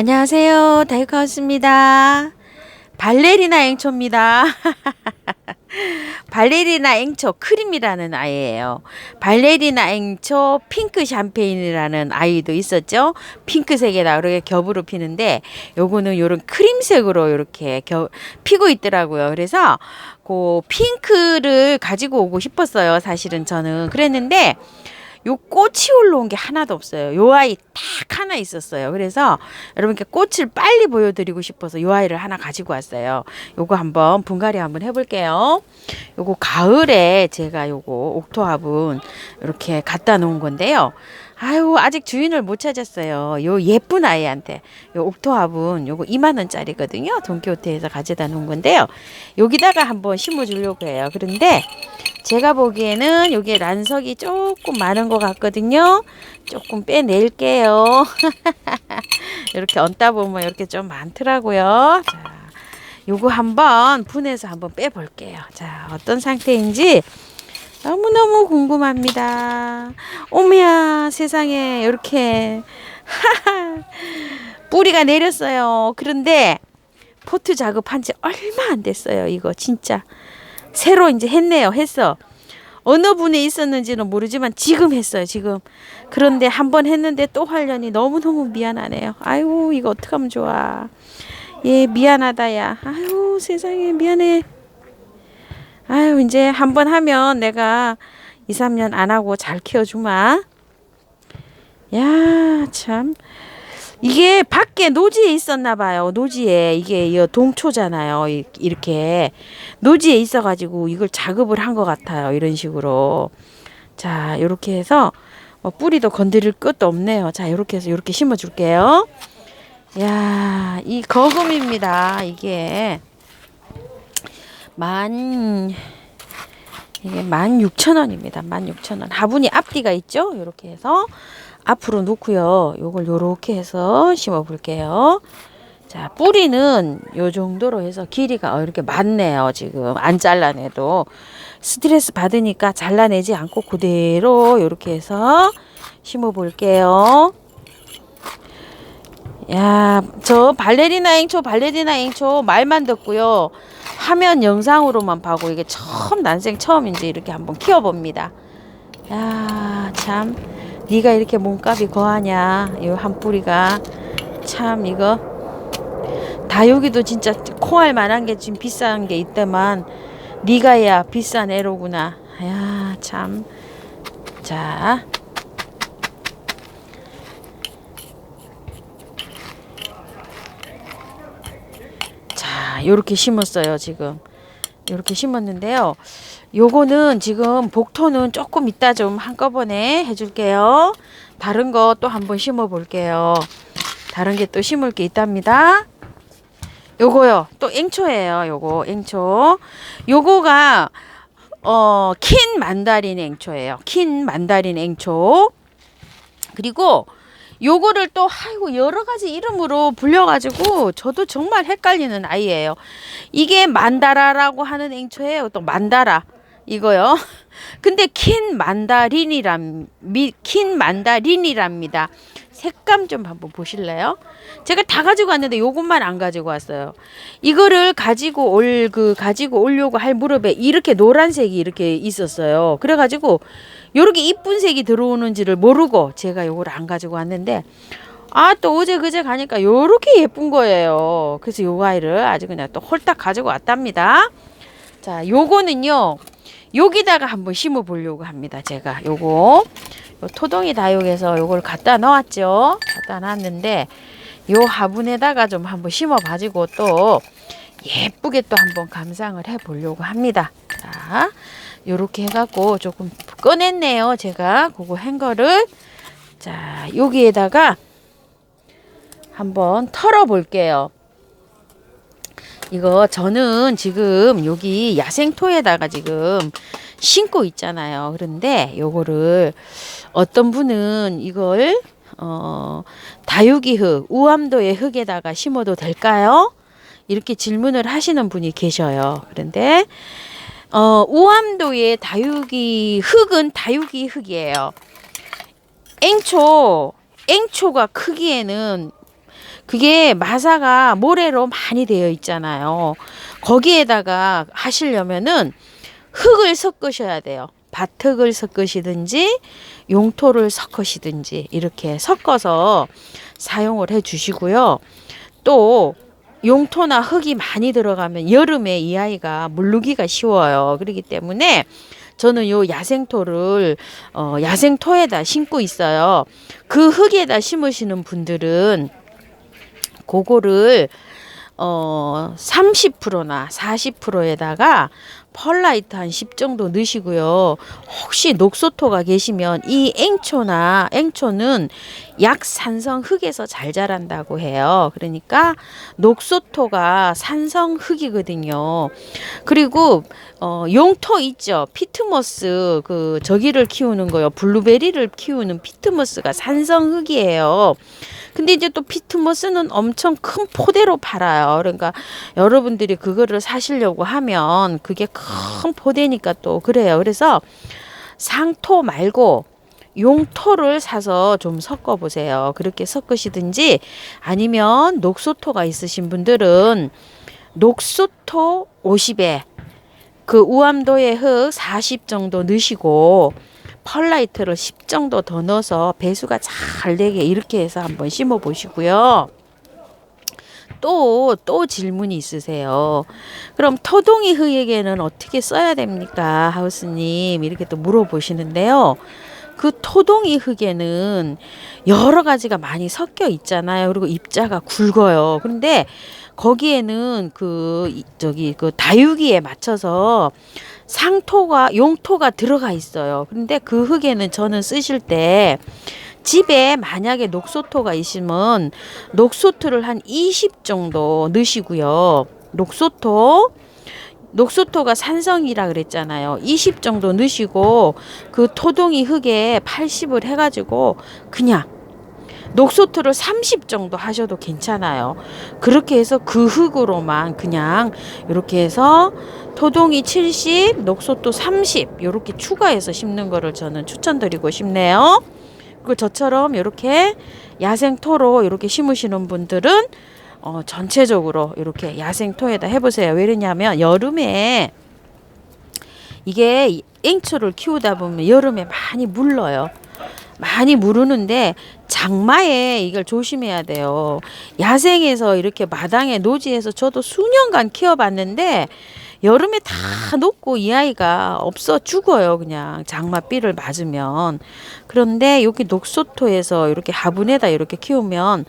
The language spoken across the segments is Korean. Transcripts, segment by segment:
안녕하세요. 다이카우스입니다. 발레리나 앵초입니다. 발레리나 앵초 크림이라는 아이예요. 발레리나 앵초 핑크 샴페인이라는 아이도 있었죠. 핑크색에다 이렇게 겹으로 피는데 요거는 요런 크림색으로 이렇게 피고 있더라고요. 그래서 그 핑크를 가지고 오고 싶었어요. 사실은 저는 그랬는데 요 꽃이 올라온 게 하나도 없어요. 요 아이 딱 하나 있었어요. 그래서 여러분께 꽃을 빨리 보여드리고 싶어서 요 아이를 하나 가지고 왔어요. 요거 한번 분갈이 한번 해볼게요. 요거 가을에 제가 요거 옥토화분 이렇게 갖다 놓은 건데요. 아유, 아직 주인을 못 찾았어요. 요 예쁜 아이한테. 요 옥토화분 요거 2만 원짜리거든요. 돈키호테에서 가져다 놓은 건데요. 여기다가 한번 심어주려고 해요. 그런데 제가 보기에는 여기에 란석이 조금 많은 것 같거든요. 조금 빼낼게요. 이렇게 얹다 보면 이렇게 좀 많더라고요. 자, 요거 한번 분해서 한번 빼볼게요. 자, 어떤 상태인지 너무너무 궁금합니다. 오메야 세상에 이렇게 뿌리가 내렸어요. 그런데 포트 작업한 지 얼마 안 됐어요. 이거 진짜 새로 이제 했어. 어느 분에 있었는지는 모르지만 지금 했어요. 지금. 그런데 한번 했는데 또 하려니 너무너무 미안하네요. 아유, 이거 어떡하면 좋아. 예, 미안하다 야. 아유, 세상에 미안해. 아유, 이제 한번 하면 내가 2, 3년 안 하고 잘 키워주마. 야, 참. 이게 밖에 노지에 있었나 봐요. 노지에 이게 동초잖아요. 이렇게 노지에 있어가지고 이걸 작업을 한 것 같아요. 이런 식으로. 자, 이렇게 해서 뿌리도 건드릴 것도 없네요. 자, 이렇게 해서 이렇게 심어줄게요. 야, 이 거금입니다. 이게 16,000원입니다. 16,000원. 화분이 앞뒤가 있죠? 이렇게 해서 앞으로 놓고요. 요걸 요렇게 해서 심어 볼게요. 자, 뿌리는 요 정도로 해서 길이가 이렇게 많네요. 지금 안 잘라내도 스트레스 받으니까 잘라내지 않고 그대로 요렇게 해서 심어 볼게요. 야, 저 발레리나 앵초 말만 듣고요. 화면 영상으로만 봐고 이게 난생 처음 이제 이렇게 한번 키워봅니다. 야, 참. 네가 이렇게 몸값이 거하냐. 이 한 뿌리가 참 이거 다육이도 진짜 콩알 만한 게 지금 비싼 게 있다만 네가야 비싼 애로구나. 야, 참. 자, 요렇게 심었어요. 지금 요렇게 심었는데요. 요거는 지금 복토는 조금 이따 좀 한꺼번에 해줄게요. 다른 거 또 한번 심어 볼게요. 다른 게 또 심을 게 있답니다. 요거요. 또 앵초예요. 요거 앵초. 요거가 킨 만다린 앵초예요. 킨 만다린 앵초. 그리고 요거를 또 아이고 여러 가지 이름으로 불려가지고 저도 정말 헷갈리는 아이예요. 이게 만다라라고 하는 앵초예요. 또 만다라 이거요. 근데 킨 만다린이랍니다. 색감 좀 한번 보실래요? 제가 다 가지고 왔는데 요것만 안 가지고 왔어요. 이거를 가지고 오려고 할 무렵에 이렇게 노란색이 이렇게 있었어요. 그래가지고 요렇게 이쁜 색이 들어오는지를 모르고 제가 요걸 안 가지고 왔는데 또 어제 그제 가니까 요렇게 예쁜 거예요. 그래서 요 아이를 아주 그냥 또 홀딱 가지고 왔답니다. 자, 요거는요. 여기다가 한번 심어 보려고 합니다. 제가 요거 토동이 다육에서 요걸 갖다 놨죠. 갖다 놨는데 요 화분에다가 좀 한번 심어 가지고 또 예쁘게 또 한번 감상을 해 보려고 합니다. 자, 요렇게 해갖고 조금 꺼냈네요. 제가 그거 한 거를. 자, 여기에다가 한번 털어 볼게요. 이거 저는 지금 여기 야생토에다가 지금 심고 있잖아요. 그런데 요거를 어떤 분은 이걸 다육이 흙, 우암도의 흙에다가 심어도 될까요? 이렇게 질문을 하시는 분이 계셔요. 그런데 우암도의 다육이 흙은 다육이 흙이에요. 앵초가 크기에는 그게 마사가 모래로 많이 되어 있잖아요. 거기에다가 하시려면은 흙을 섞으셔야 돼요. 밭흙을 섞으시든지 용토를 섞으시든지 이렇게 섞어서 사용을 해 주시고요. 또 용토나 흙이 많이 들어가면 여름에 이 아이가 물르기가 쉬워요. 그렇기 때문에 저는 요 야생토를 야생토에다 심고 있어요. 그 흙에다 심으시는 분들은 그거를 30%나 40%에다가 펄라이트 한 10 정도 넣으시고요. 혹시 녹소토가 계시면 이 앵초는 약산성 흙에서 잘 자란다고 해요. 그러니까 녹소토가 산성 흙이거든요. 그리고 용토 있죠. 피트모스 저기를 키우는 거요. 블루베리를 키우는 피트모스가 산성 흙이에요. 근데 이제 또 피트모스는 엄청 큰 포대로 팔아요. 그러니까 여러분들이 그거를 사시려고 하면 그게 큰 포대니까 또 그래요. 그래서 상토 말고 용토를 사서 좀 섞어 보세요. 그렇게 섞으시든지 아니면 녹소토가 있으신 분들은 녹소토 50에 그 우암도의 흙 40 정도 넣으시고 펄라이트를 10 정도 더 넣어서 배수가 잘 되게 이렇게 해서 한번 심어 보시고요. 또 질문이 있으세요. 그럼 토동이 흙에게는 어떻게 써야 됩니까? 하우스님 이렇게 또 물어보시는데요. 그 토동이 흙에는 여러 가지가 많이 섞여 있잖아요. 그리고 입자가 굵어요. 그런데 거기에는 그 다육이에 맞춰서 상토가 용토가 들어가 있어요. 그런데 그 흙에는 저는 쓰실 때 집에 만약에 녹소토가 있으면 녹소토를 한 20 정도 넣으시고요. 녹소토가 산성이라 그랬잖아요. 20 정도 넣으시고 그 토동이 흙에 80을 해가지고 그냥 녹소토를 30 정도 하셔도 괜찮아요. 그렇게 해서 그 흙으로만 그냥 이렇게 해서 토동이 70, 녹소토 30 이렇게 추가해서 심는 거를 저는 추천드리고 싶네요. 그리고 저처럼 이렇게 야생토로 이렇게 심으시는 분들은 전체적으로 이렇게 야생토에다 해보세요. 왜 그러냐면 여름에 이게 앵초를 키우다 보면 여름에 많이 물러요. 많이 무르는데 장마에 이걸 조심해야 돼요. 야생에서 이렇게 마당에 노지에서 저도 수년간 키워봤는데 여름에 다 녹고 이 아이가 없어 죽어요. 그냥 장마비를 맞으면. 그런데 여기 녹소토에서 이렇게 화분에다 이렇게 키우면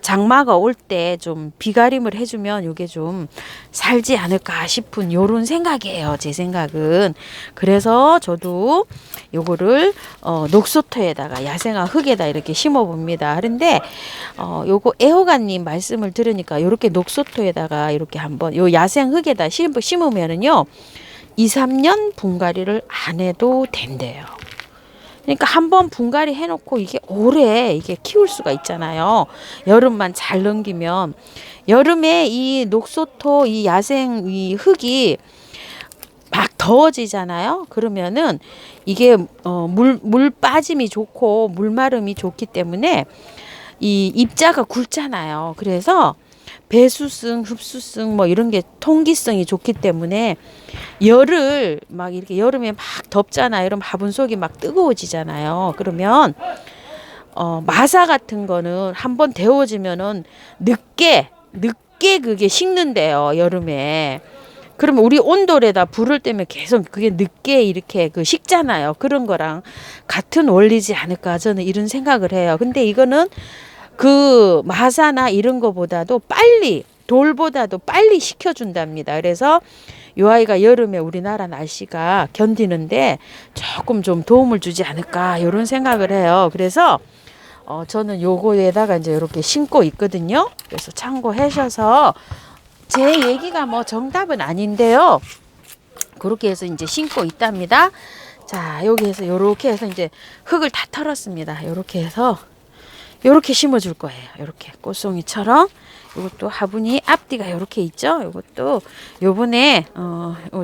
장마가 올 때 좀 비가림을 해주면 이게 좀 살지 않을까 싶은 요런 생각이에요. 제 생각은. 그래서 저도 요거를 녹소토에다가 야생화 흙에다 이렇게 심어 봅니다. 그런데 요거 애호가님 말씀을 들으니까 요렇게 녹소토에다가 이렇게 한번 요 야생 흙에다 심으면은요 2, 3년 분갈이를 안 해도 된대요. 그러니까 한번 분갈이 해놓고 이게 오래 이게 키울 수가 있잖아요. 여름만 잘 넘기면 여름에 이 녹소토 이 야생 이 흙이 막 더워지잖아요. 그러면은 이게 물 빠짐이 좋고 물 마름이 좋기 때문에 이 입자가 굵잖아요. 그래서 배수성, 흡수성 뭐 이런 게 통기성이 좋기 때문에 열을 막 이렇게 여름에 막 덥잖아요. 이러면 화분 속이 막 뜨거워지잖아요. 그러면 마사 같은 거는 한번 데워지면은 늦게 그게 식는데요. 여름에. 그러면 우리 온돌에다 불을 떼면 계속 그게 늦게 이렇게 식잖아요. 그런 거랑 같은 원리지 않을까 저는 이런 생각을 해요. 근데 이거는 그 마사나 이런 거보다도 돌보다도 빨리 식혀준답니다. 그래서 이 아이가 여름에 우리나라 날씨가 견디는데 조금 좀 도움을 주지 않을까 이런 생각을 해요. 그래서 저는 요거에다가 이제 이렇게 심고 있거든요. 그래서 참고하셔서 제 얘기가 뭐 정답은 아닌데요. 그렇게 해서 이제 심고 있답니다. 자, 여기에서 요렇게 해서 이제 흙을 다 털었습니다. 요렇게 해서 요렇게 심어줄 거예요. 요렇게 꽃송이처럼. 이것도 화분이 앞뒤가 요렇게 있죠. 이것도 요번에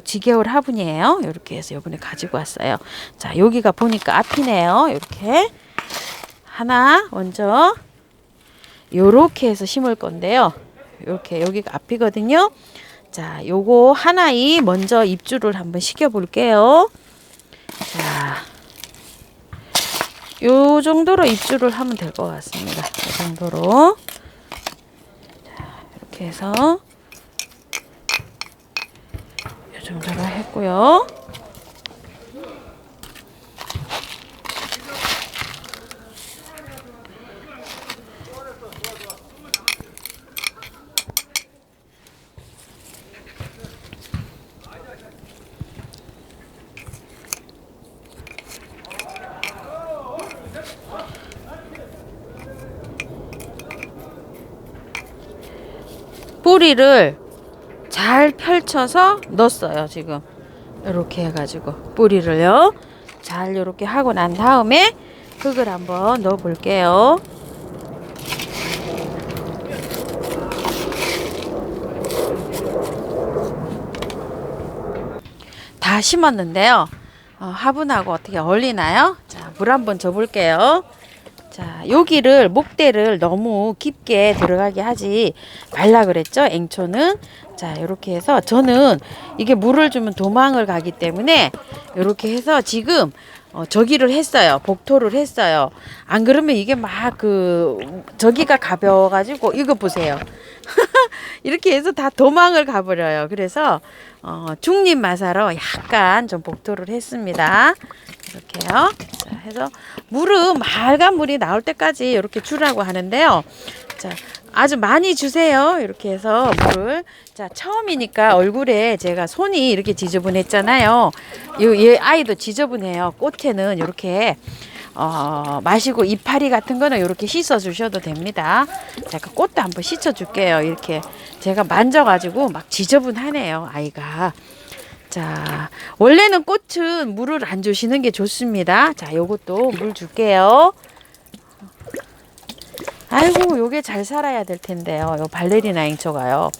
지개월 화분이에요. 요렇게 해서 요번에 가지고 왔어요. 자, 여기가 보니까 앞이네요. 요렇게 하나 먼저 요렇게 해서 심을 건데요. 요렇게 여기가 앞이거든요. 자, 요거 하나에 먼저 입주를 한번 시켜 볼게요. 자, 요 정도로 입주를 하면 될 것 같습니다. 이 정도로. 자, 이렇게 해서 요 정도로 했고요. 뿌리를 잘 펼쳐서 넣었어요. 지금 이렇게 해가지고 뿌리를요 잘 이렇게 하고 난 다음에 흙을 한번 넣어 볼게요. 다 심었는데요. 화분하고 어떻게 어울리나요? 자, 물 한번 줘 볼게요. 자, 여기를 목대를 너무 깊게 들어가게 하지 말라 그랬죠? 앵초는. 자, 이렇게 해서 저는 이게 물을 주면 도망을 가기 때문에 이렇게 해서 지금 저기를 했어요. 복토를 했어요. 안 그러면 이게 막 저기가 가벼워가지고 이거 보세요. 이렇게 해서 다 도망을 가버려요. 그래서 중립 마사로 약간 좀 복토를 했습니다. 이렇게요. 자, 해서 물은 맑은 물이 나올 때까지 이렇게 주라고 하는데요. 자, 아주 많이 주세요. 이렇게 해서 물을. 자, 처음이니까 얼굴에 제가 손이 이렇게 지저분했잖아요. 얘 아이도 지저분해요. 꽃에는 이렇게 마시고 이파리 같은 거는 이렇게 씻어 주셔도 됩니다. 제가 꽃도 한번 씻어 줄게요. 이렇게 제가 만져가지고 막 지저분하네요, 아이가. 자, 원래는 꽃은 물을 안 주시는 게 좋습니다. 자, 요것도 물 줄게요. 아이고, 요게 잘 살아야 될 텐데요. 요 발레리나 앵초가요.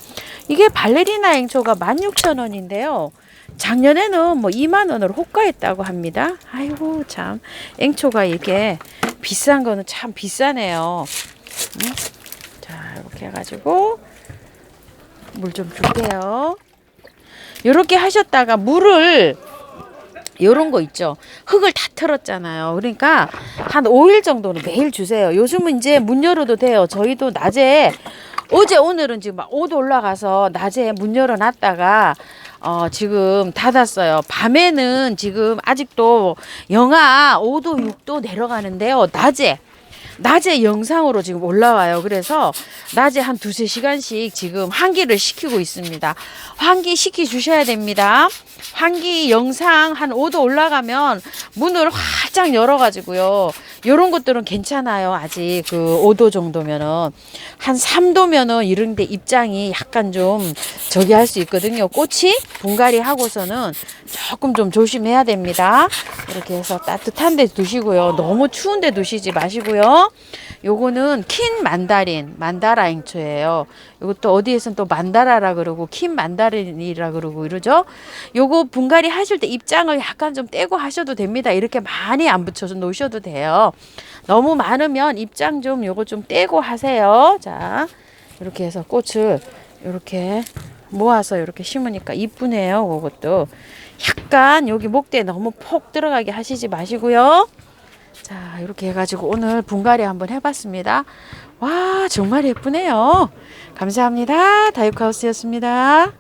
이게 발레리나 앵초가 16,000원인데요. 작년에는 뭐 2만 원으로 호가했다고 합니다. 아이고, 참. 앵초가 이게 비싼 거는 참 비싸네요. 자, 이렇게 해가지고 물 좀 줄게요. 이렇게 하셨다가 물을 요런 거 있죠. 흙을 다 틀었잖아요. 그러니까 한 5일 정도는 매일 주세요. 요즘은 이제 문 열어도 돼요. 저희도 낮에 어제 오늘은 지금 막 5도 올라가서 낮에 문 열어놨다가 지금 닫았어요. 밤에는 지금 아직도 영하 5도 6도 내려가는데요. 낮에 영상으로 지금 올라와요. 그래서 낮에 한 2~3시간씩 지금 환기를 시키고 있습니다. 환기 시키 주셔야 됩니다. 환기 영상 한 5도 올라가면 문을 활짝 열어가지고요. 이런 것들은 괜찮아요. 아직 5도 정도면은. 한 3도면은 이런데 입장이 약간 좀 저기 할 수 있거든요. 꽃이 분갈이 하고서는 조금 좀 조심해야 됩니다. 이렇게 해서 따뜻한 데 두시고요. 너무 추운 데 두시지 마시고요. 요거는 킨 만다라 앵초예요. 이것도 어디에선 또 만다라라 그러고 킨 만다린이라 그러고 이러죠. 요거 분갈이 하실 때 입장을 약간 좀 떼고 하셔도 됩니다. 이렇게 많이 안 붙여서 놓으셔도 돼요. 너무 많으면 입장 좀 요거 좀 떼고 하세요. 자, 이렇게 해서 꽃을 이렇게 모아서 이렇게 심으니까 이쁘네요. 그것도 약간 여기 목대에 너무 폭 들어가게 하시지 마시고요. 자, 이렇게 해가지고 오늘 분갈이 한번 해봤습니다. 와, 정말 예쁘네요. 감사합니다. 다육하우스였습니다.